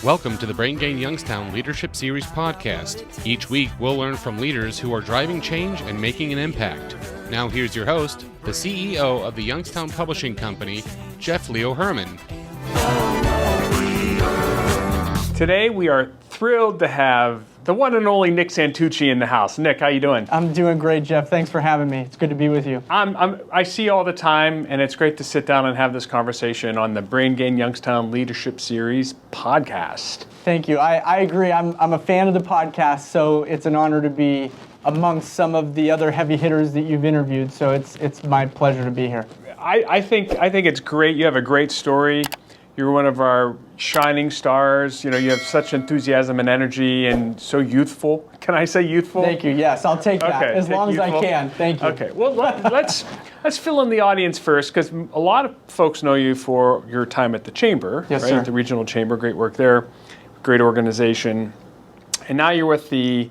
Welcome to the Brain Gain Youngstown Leadership Series podcast. Each week, we'll learn from leaders who are driving change and making an impact. Now here's your host, the CEO of the Youngstown Publishing Company, Jeff Leo Herrmann. Today, we are thrilled to have the one and only Nick Santucci in the house. Nick, how you doing? I'm doing great, Jeff. Thanks for having me. It's good to be with you. I see you all the time, and it's great to sit down and have this conversation on the Brain Gain Youngstown Leadership Series podcast. Thank you. I agree. I'm a fan of the podcast, so it's an honor to be amongst some of the other heavy hitters that you've interviewed. So it's my pleasure to be here. I think it's great. You have a great story. You're one of our shining stars. You know, you have such enthusiasm and energy and so youthful. Can I say youthful? Thank you. Yes, I'll take that as long youthful. as I can. Thank you. Okay. Well, let's fill in the audience first, because a lot of folks know you for your time at the Chamber, yes, right? Sir. At the Regional Chamber. Great work there. Great organization. And now you're with the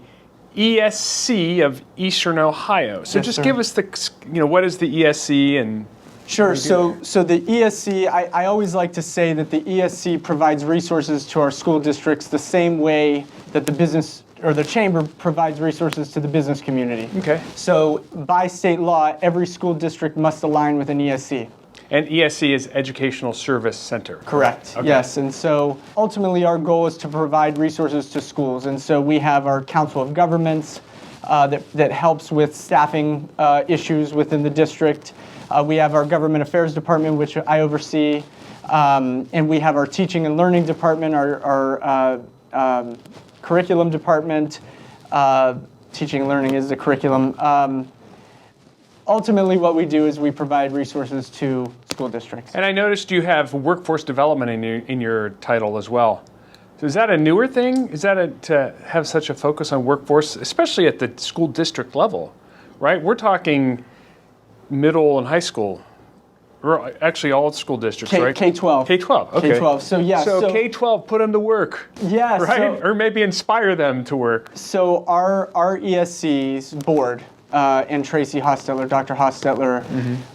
ESC of Eastern Ohio. So yes, just sir. give us what is the ESC and... Sure. So the ESC, I always like to say that the ESC provides resources to our school districts the same way that the business or the Chamber provides resources to the business community. Okay. So by state law, every school district must align with an ESC. And ESC is Educational Service Center. Correct. Okay. Yes. And so ultimately our goal is to provide resources to schools. And so we have our Council of Governments that helps with staffing issues within the district. We have our Government Affairs Department, which I oversee, and we have our Teaching and Learning Department, our Curriculum Department. Teaching and Learning is the curriculum. Ultimately, what we do is we provide resources to school districts. And I noticed you have workforce development in your title as well. So is that a newer thing? Is that to have such a focus on workforce, especially at the school district level, right? We're talking middle and high school, or actually all school districts, right? K-12. K-12, okay. K-12, so yeah. So K-12, put them to work. Yes. Right? Or maybe inspire them to work. So our ESC's board and Tracy Hostetler, Dr. Hostetler,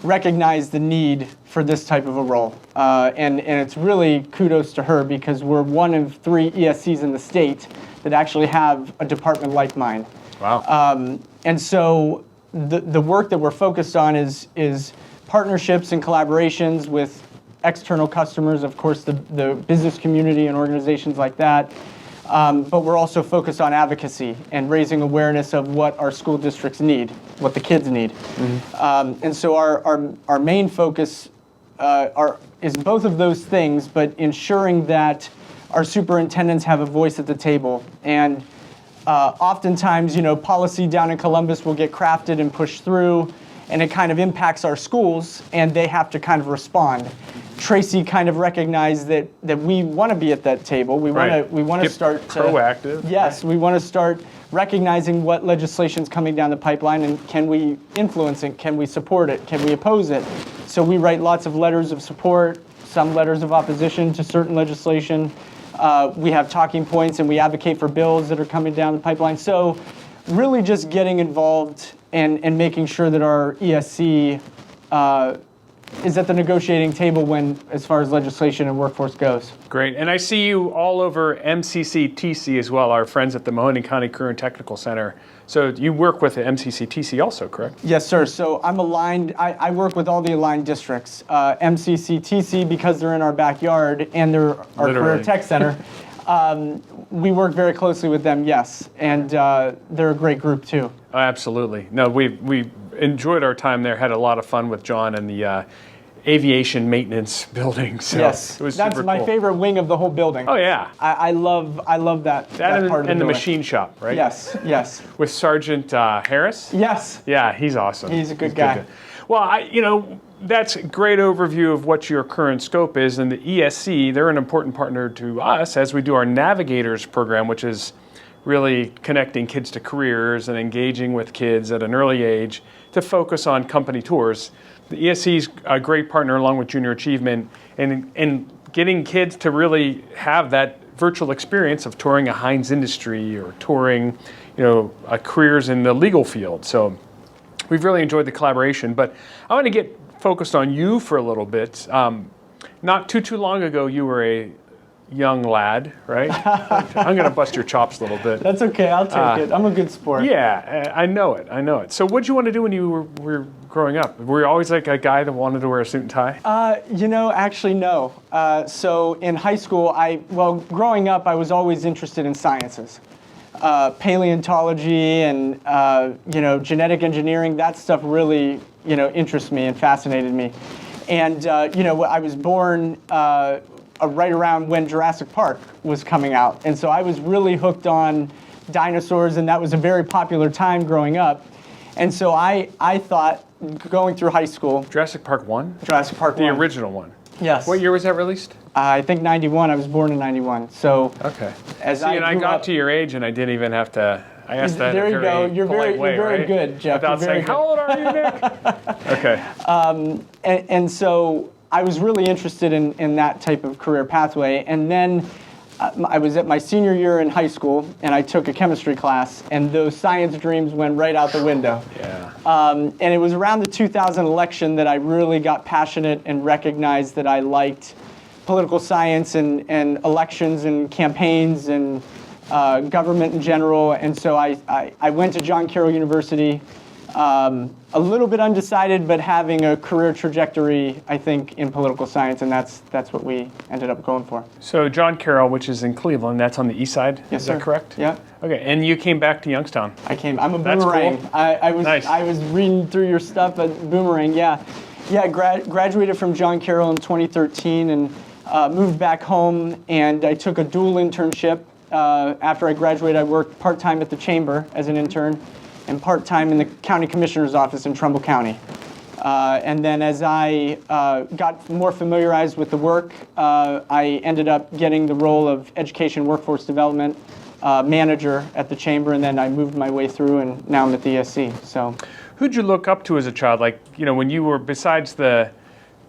recognized the need for this type of a role. And it's really kudos to her because we're one of 3 ESCs in the state that actually have a department like mine. Wow. And so the work that we're focused on is partnerships and collaborations with external customers, of course, the business community and organizations like that. But we're also focused on advocacy and raising awareness of what our school districts need, what the kids need. And so our main focus is both of those things, but ensuring that our superintendents have a voice at the table. And oftentimes, policy down in Columbus will get crafted and pushed through, and it kind of impacts our schools, and they have to kind of respond. Tracy kind of recognized that we want to be at that table. We want to start proactive. Yes, we want to start recognizing what legislation is coming down the pipeline, and can we influence it? Can we support it? Can we oppose it? So we write lots of letters of support, some letters of opposition to certain legislation. We have talking points, and we advocate for bills that are coming down the pipeline. So really just getting involved and making sure that our ESC is at the negotiating table as far as legislation and workforce goes. Great. And I see you all over MCCTC as well, our friends at the Mahoning County Career and Technical Center. So you work with the MCCTC also, correct? Yes, sir. So I'm aligned. I work with all the aligned districts. MCCTC, because they're in our backyard and they're our Career Tech Center, we work very closely with them, yes. And they're a great group, too. Oh, absolutely. No, we enjoyed our time there, had a lot of fun with John and the aviation maintenance building. So yes, it was that's super my cool. favorite wing of the whole building. Oh, yeah. I love that part of the building. And the machine shop, right? Yes. With Sergeant Harris? Yes. Yeah, he's awesome. He's a good guy. Well, that's a great overview of what your current scope is. And the ESC, they're an important partner to us as we do our Navigators program, which is really connecting kids to careers and engaging with kids at an early age to focus on company tours. The ESC is a great partner along with Junior Achievement and getting kids to really have that virtual experience of touring a Heinz Industry or touring, careers in the legal field. So we've really enjoyed the collaboration. But I want to get focused on you for a little bit. Not too long ago, you were a young lad, right? I'm going to bust your chops a little bit. That's okay. I'll take it. I'm a good sport. Yeah, I know it. So what did you want to do when you were growing up? Were you always like a guy that wanted to wear a suit and tie? Actually, no. So in high school, growing up, I was always interested in sciences. Paleontology and, genetic engineering, that stuff really, interests me and fascinated me. And, I was born right around when Jurassic Park was coming out. And so I was really hooked on dinosaurs, and that was a very popular time growing up. And so I thought, going through high school... Jurassic Park 1? Jurassic Park 1. The original one? Yes. What year was that released? I think 91. I was born in 91. So... Okay. I got to your age, and I didn't even have to... I asked that there in a very you go. You're very good, Jeff. Without saying, how old are you, Nick? Okay. And so I was really interested in that type of career pathway. And then I was at my senior year in high school, and I took a chemistry class, and those science dreams went right out the window. Yeah. And it was around the 2000 election that I really got passionate and recognized that I liked political science and elections and campaigns and government in general. And so I went to John Carroll University, a little bit undecided, but having a career trajectory, I think, in political science, and that's what we ended up going for. So John Carroll, which is in Cleveland, that's on the east side? Yes, Is sir. that correct? Yeah. Okay, and you came back to Youngstown. I'm a That's boomerang. cool. I Nice. was reading through your stuff, but boomerang, yeah. Yeah, graduated from John Carroll in 2013 and moved back home, and I took a dual internship. After I graduated, I worked part-time at the Chamber as an intern and part-time in the County Commissioner's Office in Trumbull County. And then as I got more familiarized with the work, I ended up getting the role of Education Workforce Development Manager at the Chamber, and then I moved my way through, and now I'm at the ESC. So, who'd you look up to as a child? Like, when you were, besides the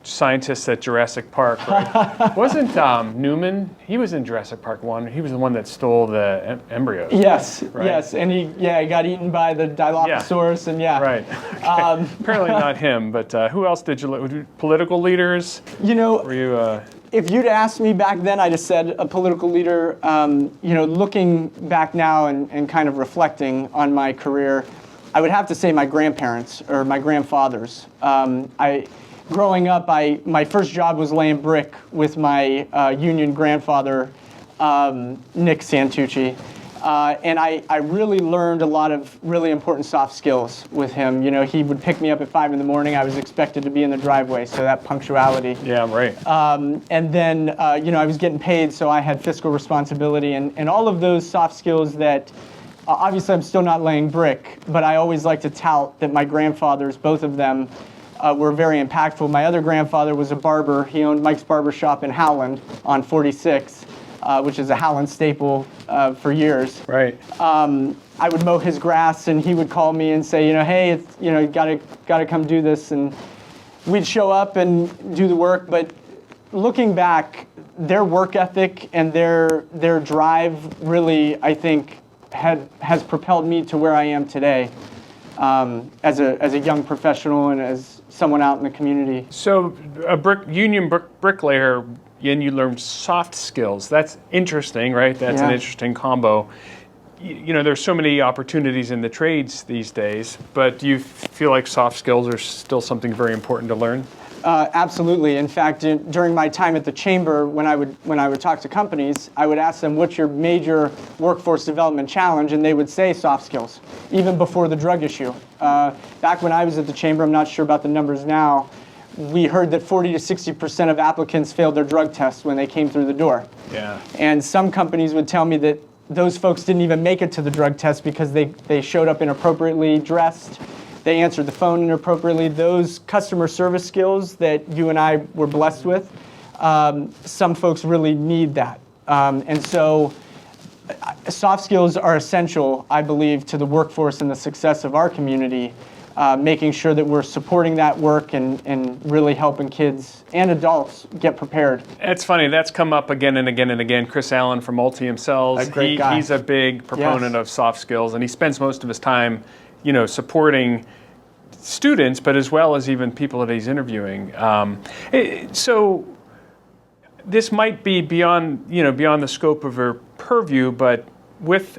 scientists at Jurassic Park, right? Wasn't Newman? He was in Jurassic Park 1. He was the one that stole the embryos. Yes, right? yes, and he got eaten by the Dilophosaurus, and yeah. Right. Okay. Apparently not him, but who else did you look? Political leaders? Were you? If you'd asked me back then, I'd have said a political leader. Looking back now and kind of reflecting on my career, I would have to say my grandparents or my grandfathers. Growing up, my first job was laying brick with my union grandfather, Nick Santucci. And I really learned a lot of really important soft skills with him. He would pick me up at 5 in the morning. I was expected to be in the driveway, so that punctuality. Yeah, right. And then, I was getting paid, so I had fiscal responsibility and all of those soft skills that, obviously I'm still not laying brick, but I always like to tout that my grandfathers, both of them, were very impactful. My other grandfather was a barber. He owned Mike's Barber Shop in Howland on 46, which is a Howland staple for years. Right. I would mow his grass, and he would call me and say, hey, it's, you gotta come do this, and we'd show up and do the work. But looking back, their work ethic and their drive really, I think, has propelled me to where I am today. As a young professional and as someone out in the community. So a union bricklayer, and you learned soft skills. That's interesting, right? That's an interesting combo. There's so many opportunities in the trades these days, but do you feel like soft skills are still something very important to learn? Absolutely. In fact, during my time at the Chamber, when I would talk to companies, I would ask them, what's your major workforce development challenge? And they would say soft skills, even before the drug issue. Back when I was at the Chamber, I'm not sure about the numbers now, we heard that 40 to 60% of applicants failed their drug tests when they came through the door. Yeah. And some companies would tell me that those folks didn't even make it to the drug test because they showed up inappropriately dressed. They answered the phone inappropriately. Those customer service skills that you and I were blessed with, some folks really need that. And so soft skills are essential, I believe, to the workforce and the success of our community, making sure that we're supporting that work and really helping kids and adults get prepared. It's funny, that's come up again and again and again. Chris Allen from Ultium Cells, A great guy. He's a big proponent of soft skills, and he spends most of his time supporting students, but as well as even people that he's interviewing. So this might be beyond the scope of her purview, but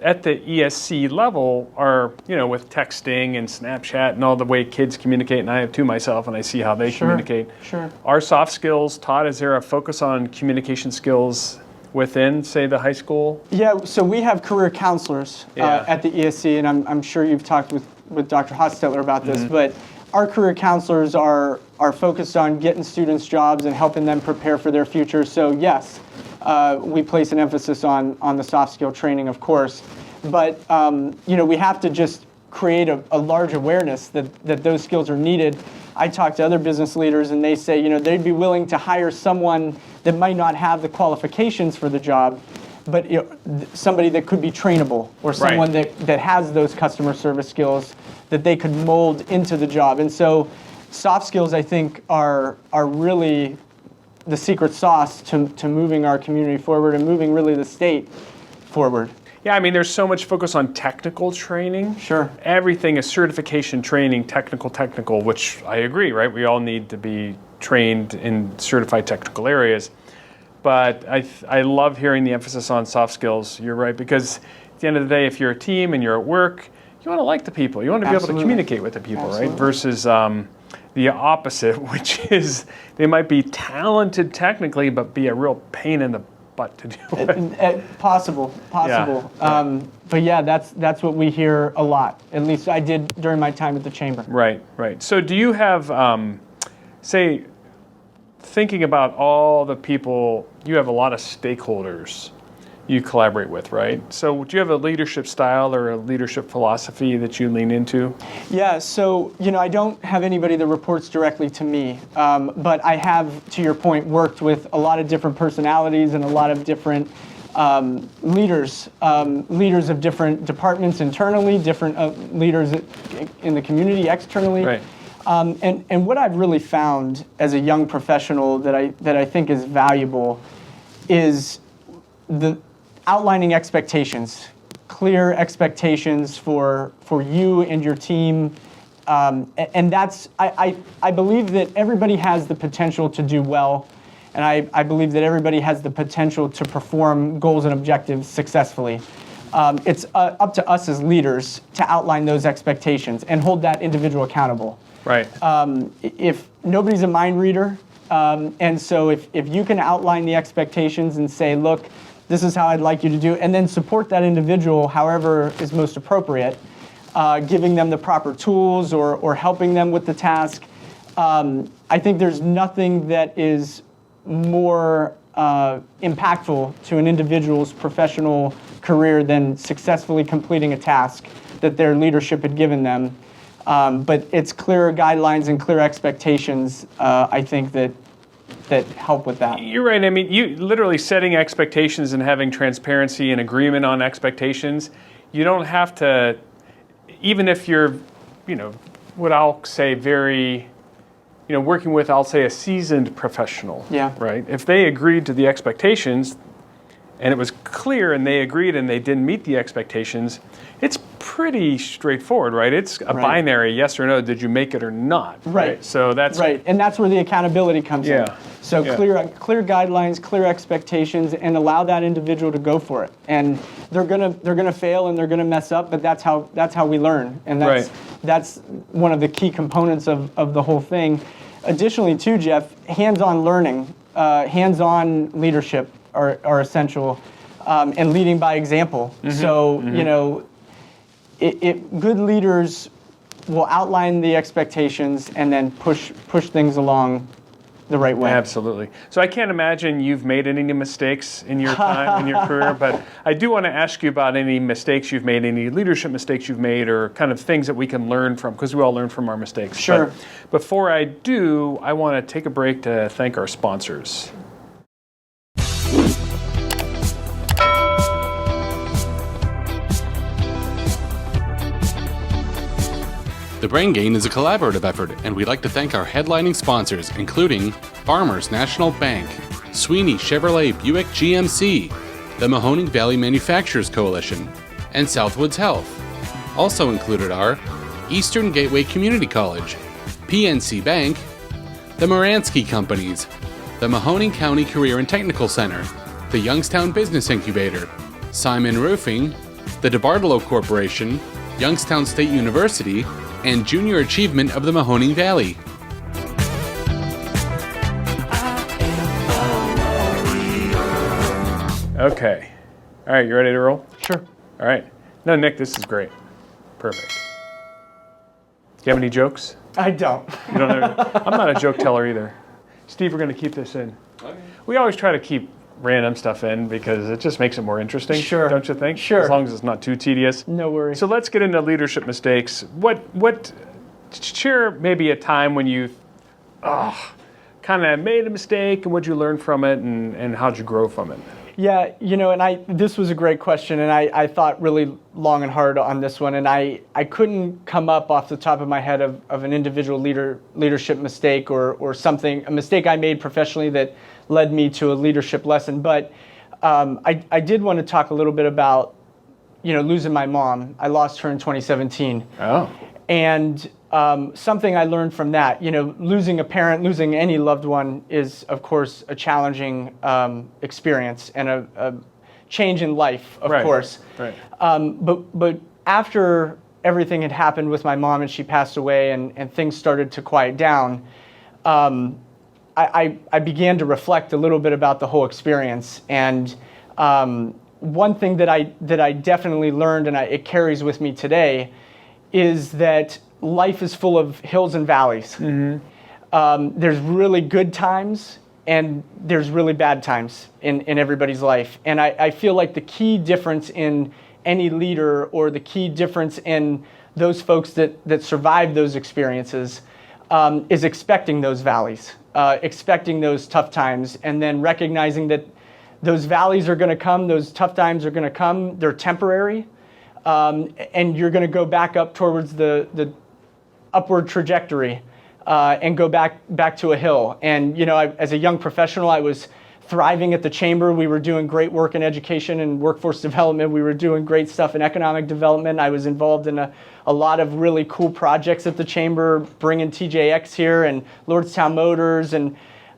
at the ESC level, with texting and Snapchat and all the way kids communicate, and I have two myself, and I see how they communicate. Sure. Are soft skills taught? Is there a focus on communication skills within, say, the high school? Yeah, so we have career counselors at the ESC, and I'm sure you've talked with Dr. Hostetler about this, but our career counselors are focused on getting students jobs and helping them prepare for their future. So yes, we place an emphasis on the soft skill training, of course, but we have to just create a large awareness that those skills are needed. I talk to other business leaders and they say, they'd be willing to hire someone that might not have the qualifications for the job, but somebody that could be trainable, or someone that has those customer service skills that they could mold into the job. And so soft skills, I think, are really the secret sauce to moving our community forward and moving really the state forward. Yeah, I mean, there's so much focus on technical training. Sure. Everything is certification training, technical, which I agree, right? We all need to be trained in certified technical areas. But I love hearing the emphasis on soft skills. You're right, because at the end of the day, if you're a team and you're at work, you want to like the people. You want to be able to communicate with the people, right? Versus the opposite, which is they might be talented technically, but be a real pain in the butt to do with. Possible. Yeah. But yeah, that's what we hear a lot. At least I did during my time at the chamber. Right. So do you have, say, thinking about all the people, you have a lot of stakeholders you collaborate with, right? So do you have a leadership style or a leadership philosophy that you lean into? Yeah, so, I don't have anybody that reports directly to me, but I have, to your point, worked with a lot of different personalities and a lot of different leaders of different departments internally, different leaders in the community externally. Right. And what I've really found as a young professional that I think is valuable is the outlining expectations, clear expectations for you and your team. And that's, I believe that everybody has the potential to do well, and I believe that everybody has the potential to perform goals and objectives successfully. It's up to us as leaders to outline those expectations and hold that individual accountable. Right. If nobody's a mind reader, and so if you can outline the expectations and say, look, this is how I'd like you to do, and then support that individual however is most appropriate, giving them the proper tools or helping them with the task. I think there's nothing that is more impactful to an individual's professional career than successfully completing a task that their leadership had given them. But it's clear guidelines and clear expectations, I think, that help with that. You're right. I mean, you literally setting expectations and having transparency and agreement on expectations. You don't have to, even if you're, what I'll say very, working with, I'll say, a seasoned professional. Yeah. Right? If they agreed to the expectations and it was clear and they agreed and they didn't meet the expectations, it's pretty straightforward, right? It's a binary yes or no. Did you make it or not? Right. So that's right, and that's where the accountability comes in. So clear guidelines, clear expectations, and allow that individual to go for it. And they're gonna fail and they're gonna mess up, but that's how we learn, and that's one of the key components of the whole thing. Additionally, too, Jeff, hands-on learning, hands-on leadership are essential, and leading by example. So good leaders will outline the expectations and then push things along the right way. Absolutely. So I can't imagine you've made any mistakes in your time, in your career, but I do want to ask you about any mistakes you've made, any leadership mistakes you've made, or kind of things that we can learn from, because we all learn from our mistakes. Sure. But before I do, I want to take a break to thank our sponsors. The Brain Gain is a collaborative effort, and we'd like to thank our headlining sponsors, including Farmers National Bank, Sweeney Chevrolet Buick GMC, the Mahoning Valley Manufacturers Coalition, and Southwoods Health. Also included are Eastern Gateway Community College, PNC Bank, the Moransky Companies, the Mahoning County Career and Technical Center, the Youngstown Business Incubator, Simon Roofing, the DeBartolo Corporation, Youngstown State University, and Junior Achievement of the Mahoning Valley. Okay. All right, you ready to roll? Sure. All right. No, Nick, this is great. Perfect. Do you have any jokes? I don't. You don't have, I'm not a joke teller either. Steve, we're going to keep this in. Okay. We always try to keep random stuff in because it just makes it more interesting. Sure. Don't you think? Sure. As long as it's not too tedious. No worries. So let's get into leadership mistakes. What share maybe a time when you kind of made a mistake and what'd you learn from it and how'd you grow from it? Yeah, and this was a great question, and I thought really long and hard on this one, and I couldn't come up off the top of my head of an individual leadership mistake or something, a mistake I made professionally that led me to a leadership lesson. But I did want to talk a little bit about, losing my mom. I lost her in 2017. Oh. And something I learned from that, losing a parent, losing any loved one is, of course, a challenging experience and a change in life, of course. Right. But after everything had happened with my mom and she passed away and things started to quiet down, I began to reflect a little bit about the whole experience. And one thing that I definitely learned, and it carries with me today, is that life is full of hills and valleys. Mm-hmm. There's really good times and there's really bad times in everybody's life. And I feel like the key difference in any leader or the key difference in those folks that survive those experiences is expecting those valleys, expecting those tough times, and then recognizing that those valleys are going to come, those tough times are going to come, they're temporary. And you're going to go back up towards the upward trajectory and go back to a hill. And, as a young professional, I was thriving at the chamber. We were doing great work in education and workforce development. We were doing great stuff in economic development. I was involved in a lot of really cool projects at the chamber, bringing TJX here and Lordstown Motors. And,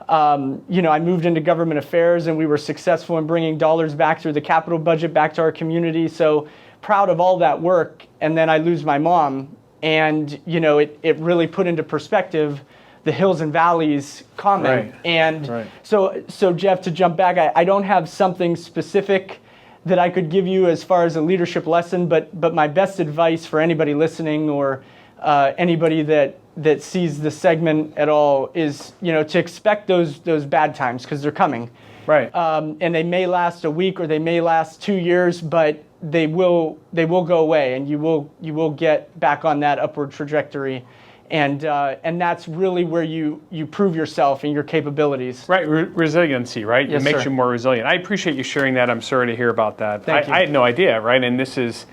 I moved into government affairs and we were successful in bringing dollars back through the capital budget back to our community. So proud of all that work, and then I lose my mom, and it really put into perspective the hills and valleys comment. Right. And right. So Jeff, to jump back, I don't have something specific that I could give you as far as a leadership lesson, but my best advice for anybody listening or anybody that sees the segment at all is to expect those bad times because they're coming. Right. And they may last a week or they may last 2 years, but they will go away, and you will get back on that upward trajectory, and that's really where you prove yourself and your capabilities. Right, resiliency, right? Yes, it makes sir. you more resilient. I appreciate you sharing that. I'm sorry to hear about that. Thank you. I had no idea, right? And this is,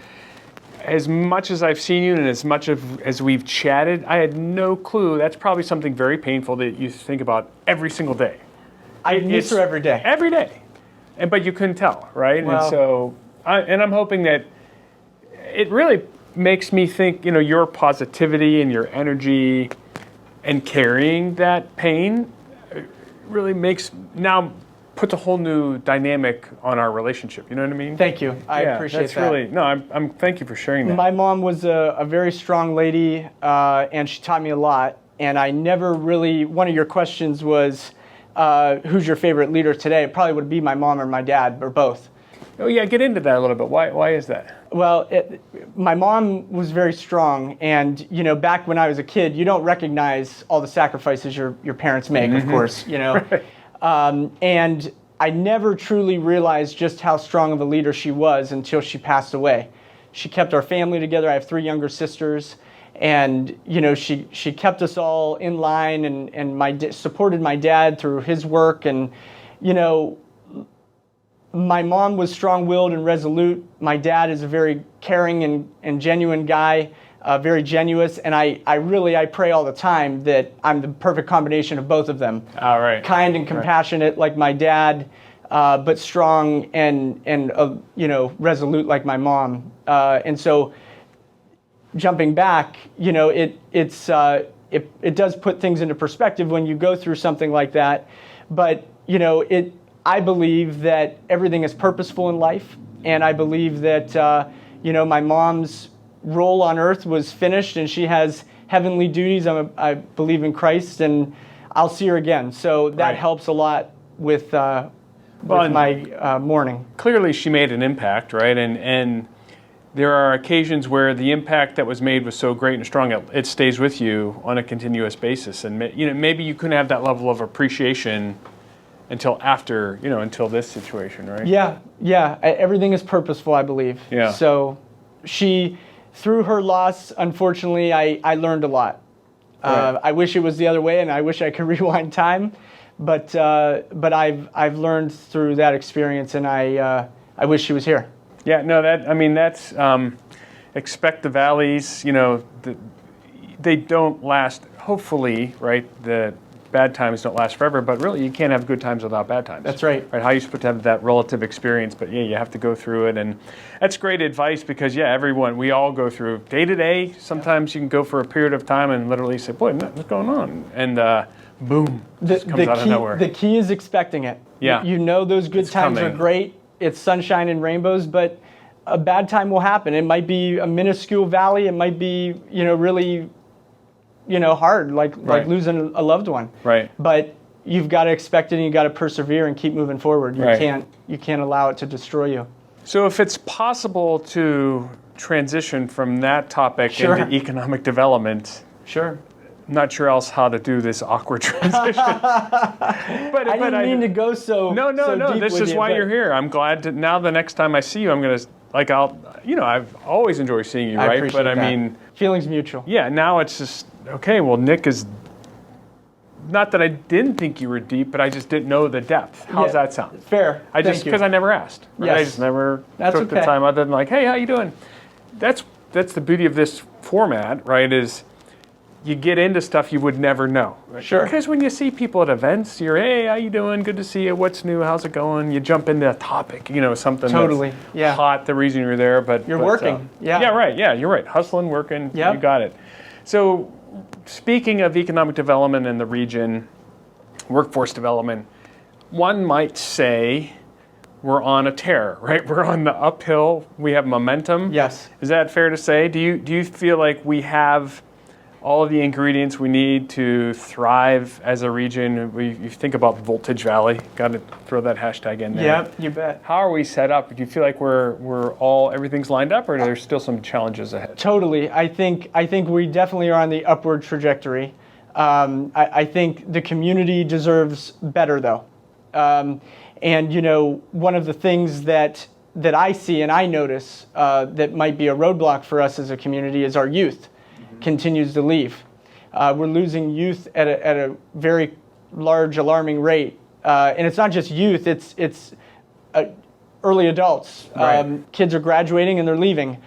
as much as I've seen you and as much as we've chatted, I had no clue. That's probably something very painful that you think about every single day. I miss her every day. Every day. But you couldn't tell, right? Well, and so, I'm hoping that it really makes me think, your positivity and your energy and carrying that pain really puts a whole new dynamic on our relationship. You know what I mean? Thank you. I appreciate that's that. Really, no, I'm thank you for sharing that. My mom was a very strong lady, and she taught me a lot. And I never really, one of your questions was, who's your favorite leader today? It probably would be my mom or my dad, or both. Oh yeah, get into that a little bit. Why is that? Well, my mom was very strong, and back when I was a kid, you don't recognize all the sacrifices your parents make, of course, Right. And I never truly realized just how strong of a leader she was until she passed away. She kept our family together. I have 3 younger sisters, and she kept us all in line, and supported my dad through his work, and my mom was strong-willed and resolute. My dad is a very caring and genuine guy, very genuine. And I pray all the time that I'm the perfect combination of both of them. All right. Kind and compassionate like my dad, but strong and resolute like my mom. And so jumping back, it's it does put things into perspective when you go through something like that. But, I believe that everything is purposeful in life. And I believe that, my mom's role on earth was finished and she has heavenly duties. I believe in Christ and I'll see her again. So that helps a lot with my mourning. Clearly she made an impact, right? And there are occasions where the impact that was made was so great and strong, it stays with you on a continuous basis. And maybe you couldn't have that level of appreciation until after, until this situation, right? Yeah. Everything is purposeful, I believe. Yeah. So through her loss, unfortunately, I learned a lot. Right. I wish it was the other way, and I wish I could rewind time, but I've learned through that experience, and I wish she was here. Yeah, no, that's expect the valleys. They don't last. Hopefully, right? The bad times don't last forever, but really, you can't have good times without bad times. That's right. Right? How are you supposed to have that relative experience? But yeah, you have to go through it, and that's great advice because we all go through day to day. Sometimes you can go for a period of time and literally say, "Boy, what's going on?" And boom, it comes out of nowhere. The key is expecting it. Yeah. Those good times are great. It's sunshine and rainbows, but a bad time will happen. It might be a minuscule valley. It might be, really, hard, like losing a loved one. Right. But you've got to expect it and you got to persevere and keep moving forward. You can't allow it to destroy you. So if it's possible to transition from that topic into economic development. Sure. Not sure else how to do this awkward transition. I didn't mean to go so No. deep This with is you, why but you're here. I'm glad to, now the next time I see you, I'm going to, I've always enjoyed seeing you, right? Appreciate But that. Feelings mutual. Yeah, now it's just, okay, well, Nick is, not that I didn't think you were deep, but I just didn't know the depth. How's that sound? Fair. Because I never asked. Right? Yes. I just never took the time other than like, hey, how you doing? That's the beauty of this format, right, is you get into stuff you would never know. Right? Sure. Because when you see people at events, you're, hey, how you doing? Good to see you. What's new? How's it going? You jump into a topic, something that's hot, the reason you're there. But you're working. Yeah, right. Yeah, you're right. Hustling, working. Yep. You got it. So speaking of economic development in the region, workforce development, one might say we're on a tear, right? We're on the uphill. We have momentum. Yes. Is that fair to say? Do you feel like we have all of the ingredients we need to thrive as a region? You think about Voltage Valley. Got to throw that hashtag in there. Yeah, you bet. How are we set up? Do you feel like everything's lined up, or are there still some challenges ahead? Totally. I think we definitely are on the upward trajectory. I think the community deserves better, though. And one of the things that I see and I notice that might be a roadblock for us as a community is our youth continues to leave. We're losing youth at a very large, alarming rate. And it's not just youth, it's early adults. Right. Kids are graduating and they're leaving.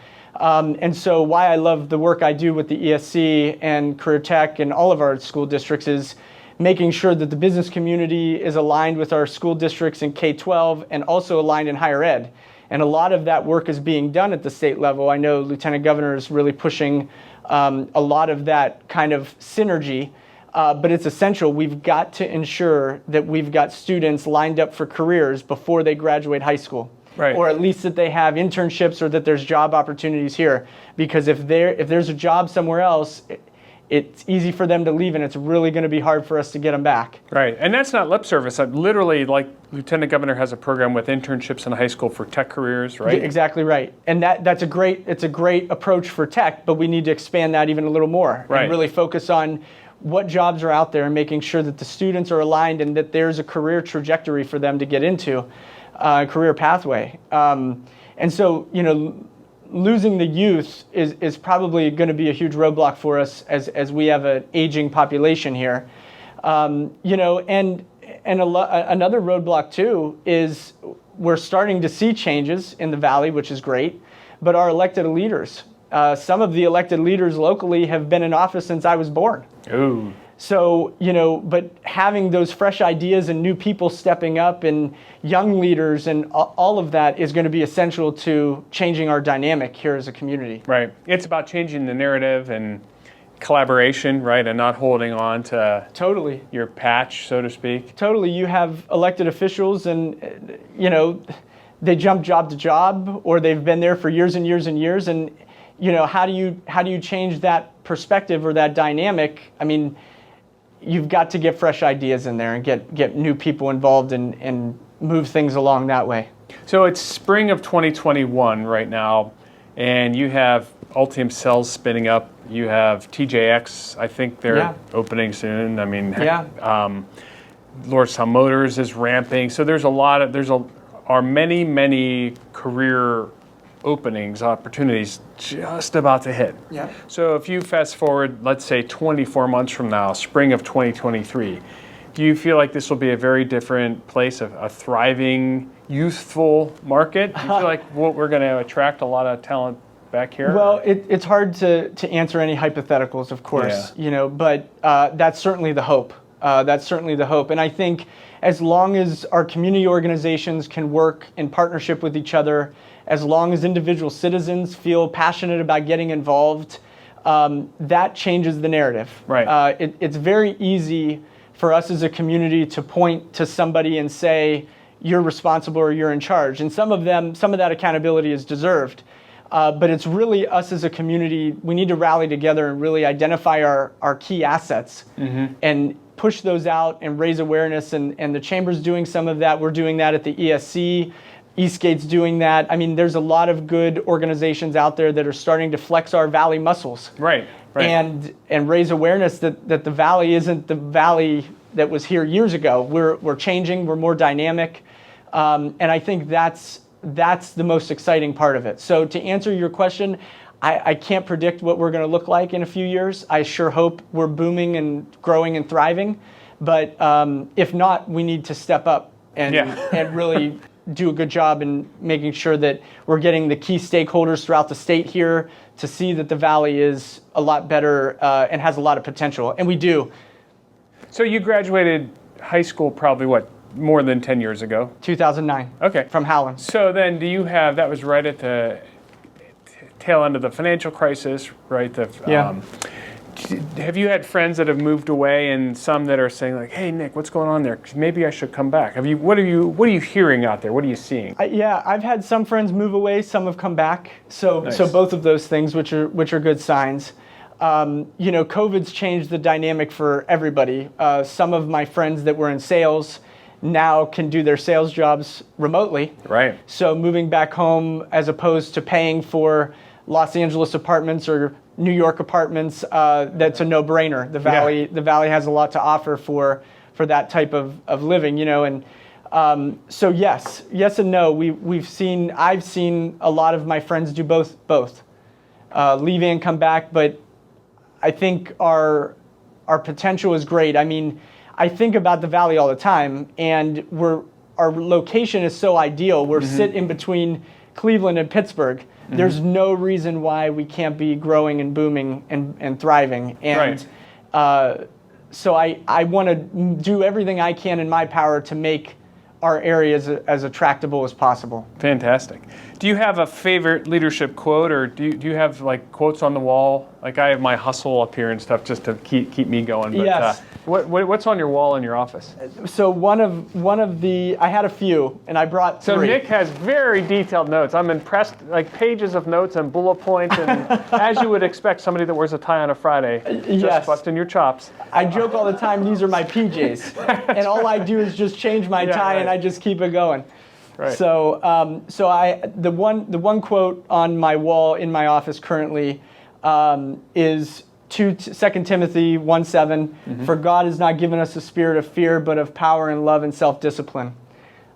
And so why I love the work I do with the ESC and Career Tech and all of our school districts is making sure that the business community is aligned with our school districts in K-12 and also aligned in higher ed. And a lot of that work is being done at the state level. I know Lieutenant Governor is really pushing a lot of that kind of synergy, but it's essential. We've got to ensure that we've got students lined up for careers before they graduate high school. Right. Or at least that they have internships or that there's job opportunities here. Because if there's a job somewhere else, it's easy for them to leave, and it's really going to be hard for us to get them back. Right, and that's not lip service. Literally, like Lieutenant Governor has a program with internships in high school for tech careers, right? Exactly right, and it's a great approach for tech, but we need to expand that even a little more. Right. And really focus on what jobs are out there and making sure that the students are aligned and that there's a career trajectory for them to get into, career pathway. And so, losing the youth is probably going to be a huge roadblock for us as we have an aging population here. And another roadblock too is we're starting to see changes in the valley, which is great, but our elected leaders, some of the elected leaders locally have been in office since I was born. Ooh. So, but having those fresh ideas and new people stepping up and young leaders and all of that is going to be essential to changing our dynamic here as a community. Right. It's about changing the narrative and collaboration, right, and not holding on to Totally. your patch, so to speak. Totally. You have elected officials and, they jump job to job, or they've been there for years and years and years. And, how do you change that perspective or that dynamic? I mean, you've got to get fresh ideas in there and get new people involved and move things along that way. So it's spring of 2021 right now, and you have Ultium Cells spinning up. You have TJX, I think they're opening soon. I mean, Lordstown Motors is ramping. So there's many career openings, opportunities just about to hit. Yeah. So if you fast forward, let's say 24 months from now, spring of 2023, do you feel like this will be a very different place, a thriving, youthful market? Do you feel like we're going to attract a lot of talent back here? Well, it's hard to answer any hypotheticals, of course, but that's certainly the hope. And I think as long as our community organizations can work in partnership with each other, as long as individual citizens feel passionate about getting involved, that changes the narrative. Right. It's very easy for us as a community to point to somebody and say, you're responsible or you're in charge. And some of that accountability is deserved. But it's really us as a community, we need to rally together and really identify our key assets and push those out and raise awareness. And the Chamber's doing some of that. We're doing that at the ESC. Eastgate's doing that. I mean, there's a lot of good organizations out there that are starting to flex our Valley muscles. Right. And raise awareness that the Valley isn't the Valley that was here years ago. We're changing, we're more dynamic. And I think that's the most exciting part of it. So to answer your question, I can't predict what we're going to look like in a few years. I sure hope we're booming and growing and thriving. But if not, we need to step up and really do a good job in making sure that we're getting the key stakeholders throughout the state here to see that the Valley is a lot better and has a lot of potential. And we do. So you graduated high school probably, more than 10 years ago? 2009. Okay. From Howland. So then that was right at the tail end of the financial crisis, right? Have you had friends that have moved away and some that are saying like, hey, Nick, what's going on there? Maybe I should come back. What are you hearing out there? What are you seeing? I've had some friends move away, some have come back. So Nice. So both of those things, which are good signs. COVID's changed the dynamic for everybody. Some of my friends that were in sales now can do their sales jobs remotely. Right. So moving back home as opposed to paying for Los Angeles apartments or New York apartments, that's a no-brainer. The Valley has a lot to offer for that type of living, and so yes and no. I've seen a lot of my friends do both, leave and come back, but I think our potential is great. I mean, I think about the Valley all the time, and our location is so ideal. We're sit in between Cleveland and Pittsburgh. There's no reason why we can't be growing and booming and thriving. And so I want to do everything I can in my power to make our area as attractable as possible. Fantastic. Do you have a favorite leadership quote, or do you have like quotes on the wall? Like I have my hustle up here and stuff just to keep me going. But, yes. What's on your wall in your office? So one of the I had a few, and I brought three. So Nick has very detailed notes. I'm impressed, like pages of notes and bullet points, and as you would expect, somebody that wears a tie on a Friday, just busting your chops. I joke all the time. These are my PJs, and all I do is just change my tie, and I just keep it going. Right. So the one quote on my wall in my office currently is 2 Timothy 1:7. For God has not given us a spirit of fear, but of power and love and self-discipline.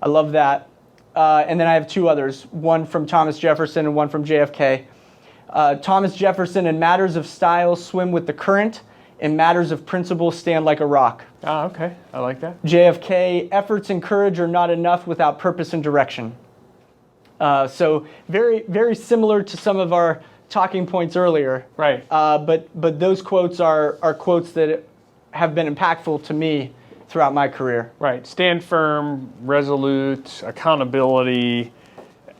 I love that. And then I have two others, one from Thomas Jefferson and one from JFK. Thomas Jefferson, in matters of style, swim with the current. In matters of principle, stand like a rock. Ah, okay. I like that. JFK, efforts and courage are not enough without purpose and direction. So very, very similar to some of our talking points earlier. Right. But those quotes are quotes that have been impactful to me throughout my career. Right. Stand firm, resolute, accountability,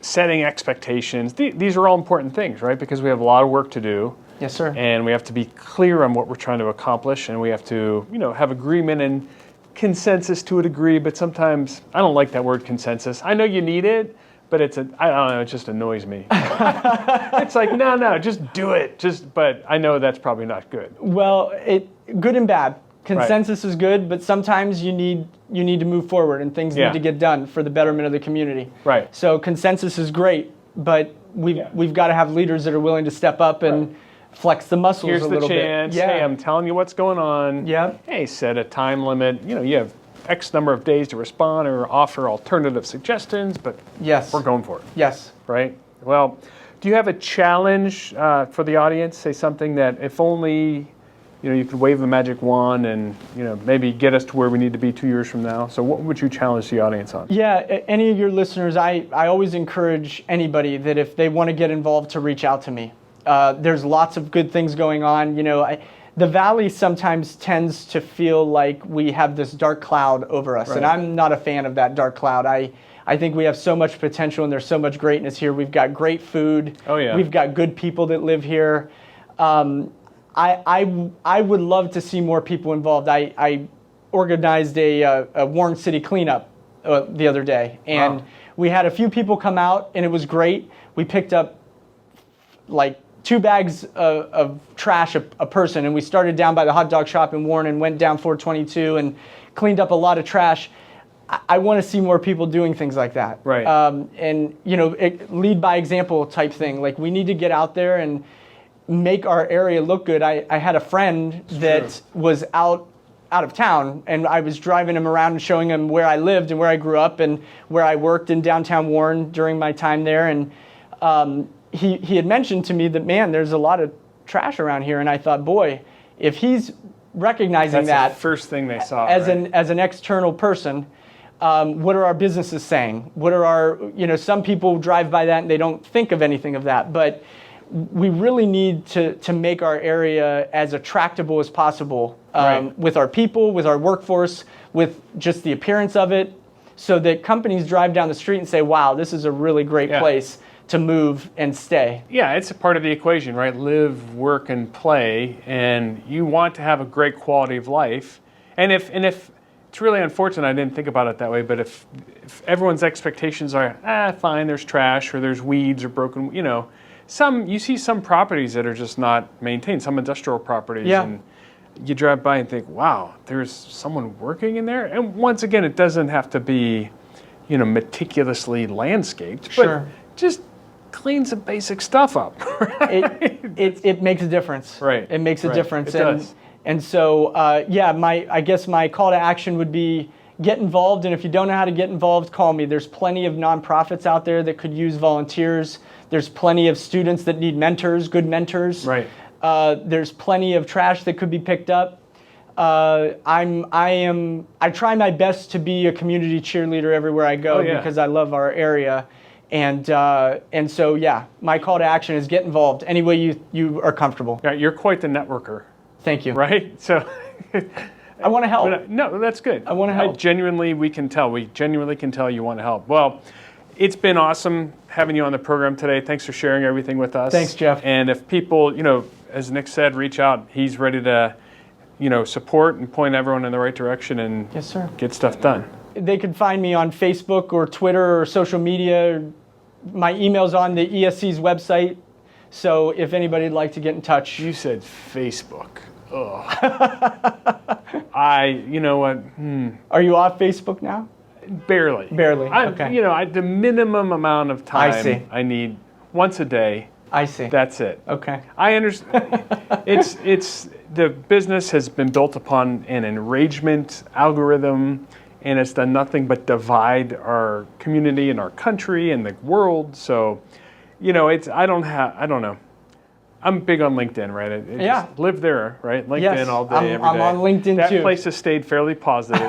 setting expectations. These are all important things, right? Because we have a lot of work to do. Yes, sir. And we have to be clear on what we're trying to accomplish, and we have to, have agreement and consensus to a degree, but sometimes I don't like that word consensus. I know you need it, but I don't know, it just annoys me. It's like, no, just do it. But I know that's probably not good. Well, good and bad. Consensus is good, but sometimes you need to move forward and things need to get done for the betterment of the community. Right. So consensus is great, but we've got to have leaders that are willing to step up and flex the muscles Here's a little the chance. bit. Hey, I'm telling you what's going on. Yeah. Hey, set a time limit. You have X number of days to respond or offer alternative suggestions, but yes, we're going for it. Yes. Right? Well, do you have a challenge for the audience? Say something that if only you could wave a magic wand and maybe get us to where we need to be 2 years from now. So what would you challenge the audience on? Yeah, any of your listeners, I always encourage anybody that if they want to get involved to reach out to me. There's lots of good things going on. The Valley sometimes tends to feel like we have this dark cloud over us, right. and I'm not a fan of that dark cloud. I think we have so much potential and there's so much greatness here. We've got great food. Oh, yeah. We've got good people that live here. I would love to see more people involved. I organized a Warren City cleanup the other day, and we had a few people come out, and it was great. We picked up like 2 bags of trash a person, and we started down by the hot dog shop in Warren and went down 422 and cleaned up a lot of trash. I want to see more people doing things like that. Right. And lead by example type thing. Like, we need to get out there and make our area look good. I had a friend that was out of town, and I was driving him around and showing him where I lived and where I grew up and where I worked in downtown Warren during my time there. And he had mentioned to me that, man, there's a lot of trash around here. And I thought, boy, if he's recognizing That's the first thing they saw as an external person, what are our businesses saying? What are our, some people drive by that and they don't think of anything of that. But we really need to make our area as attractable as possible with our people, with our workforce, with just the appearance of it, so that companies drive down the street and say, wow, this is a really great place to move and stay. Yeah, it's a part of the equation, right? Live, work, and play, and you want to have a great quality of life. And if it's really unfortunate, I didn't think about it that way, but if everyone's expectations are, fine, there's trash or there's weeds or broken, you see some properties that are just not maintained, some industrial properties, and you drive by and think, wow, there's someone working in there. And once again, it doesn't have to be, meticulously landscaped, but just clean some basic stuff up. Right? It makes a difference. Right. It makes a difference. It does. And so, I guess my call to action would be get involved. And if you don't know how to get involved, call me. There's plenty of nonprofits out there that could use volunteers. There's plenty of students that need mentors, good mentors. Right. There's plenty of trash that could be picked up. I try my best to be a community cheerleader everywhere I go because I love our area. And so, my call to action is get involved any way you are comfortable. Yeah, you're quite the networker. Thank you. Right? So I want to help. No, that's good. I want to help. We can tell. We genuinely can tell you want to help. Well, it's been awesome having you on the program today. Thanks for sharing everything with us. Thanks, Jeff. And if people, as Nick said, reach out, he's ready to, support and point everyone in the right direction and get stuff done. They can find me on Facebook or Twitter or social media. My email's on the ESC's website. So if anybody'd like to get in touch. You said Facebook. Oh. You know what? Are you off Facebook now? Barely. Okay. The minimum amount of time I need once a day. I see. That's it. Okay. I understand. It's the business has been built upon an enragement algorithm, and it's done nothing but divide our community and our country and the world. So, I don't know. I'm big on LinkedIn, right? Just live there, right? LinkedIn all day, every day. I'm on LinkedIn too. That place has stayed fairly positive.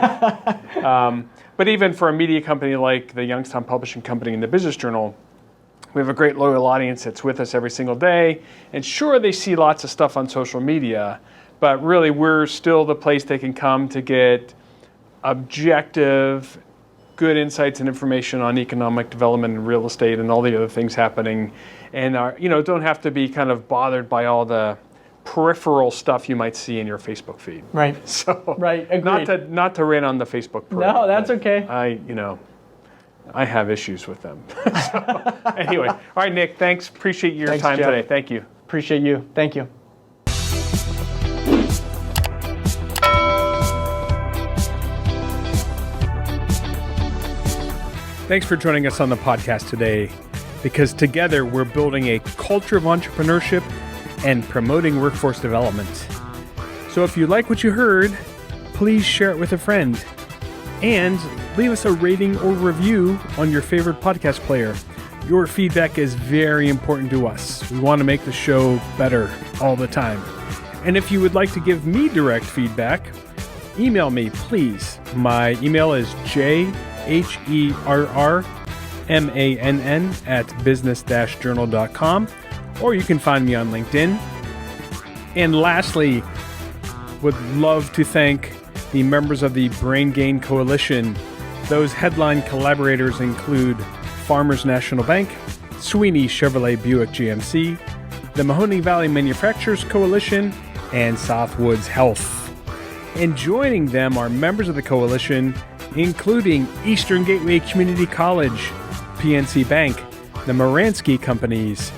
But even for a media company like the Youngstown Publishing Company and the Business Journal, we have a great loyal audience that's with us every single day. And sure, they see lots of stuff on social media, but really we're still the place they can come to get objective, good insights and information on economic development and real estate and all the other things happening. And don't have to be kind of bothered by all the peripheral stuff you might see in your Facebook feed. Right. So Right. Agreed. not to rain on the Facebook parade. No, that's okay. I have issues with them. So, anyway, all right, Nick, thanks. Appreciate your time Jeff. today. Thank you. Appreciate you. Thank you. Thanks for joining us on the podcast today, because together we're building a culture of entrepreneurship and promoting workforce development. So if you like what you heard, please share it with a friend and leave us a rating or review on your favorite podcast player. Your feedback is very important to us. We want to make the show better all the time. And if you would like to give me direct feedback, email me, please. My email is jherrmann@business-journal.com, or you can find me on LinkedIn. And lastly, would love to thank the members of the Brain Gain Coalition. Those headline collaborators include Farmers National Bank, Sweeney Chevrolet Buick GMC, the Mahoning Valley Manufacturers Coalition, and Southwoods Health. And joining them are members of the coalition, including Eastern Gateway Community College, PNC Bank, the Moransky Companies,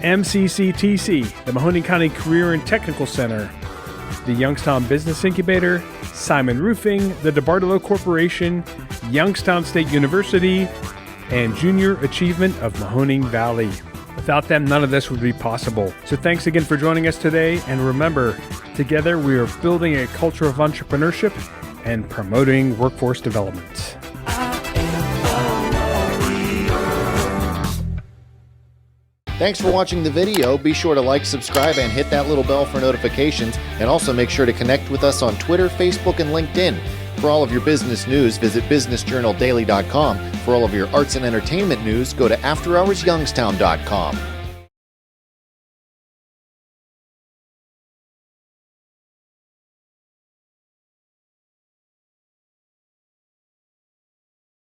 MCCTC, the Mahoning County Career and Technical Center, the Youngstown Business Incubator, Simon Roofing, the DeBartolo Corporation, Youngstown State University, and Junior Achievement of Mahoning Valley. Without them, none of this would be possible. So thanks again for joining us today, and remember, together we are building a culture of entrepreneurship and promoting workforce development. Thanks for watching the video. Be sure to like, subscribe, and hit that little bell for notifications. And also make sure to connect with us on Twitter, Facebook, and LinkedIn. For all of your business news, visit businessjournaldaily.com. For all of your arts and entertainment news, go to afterhoursyoungstown.com.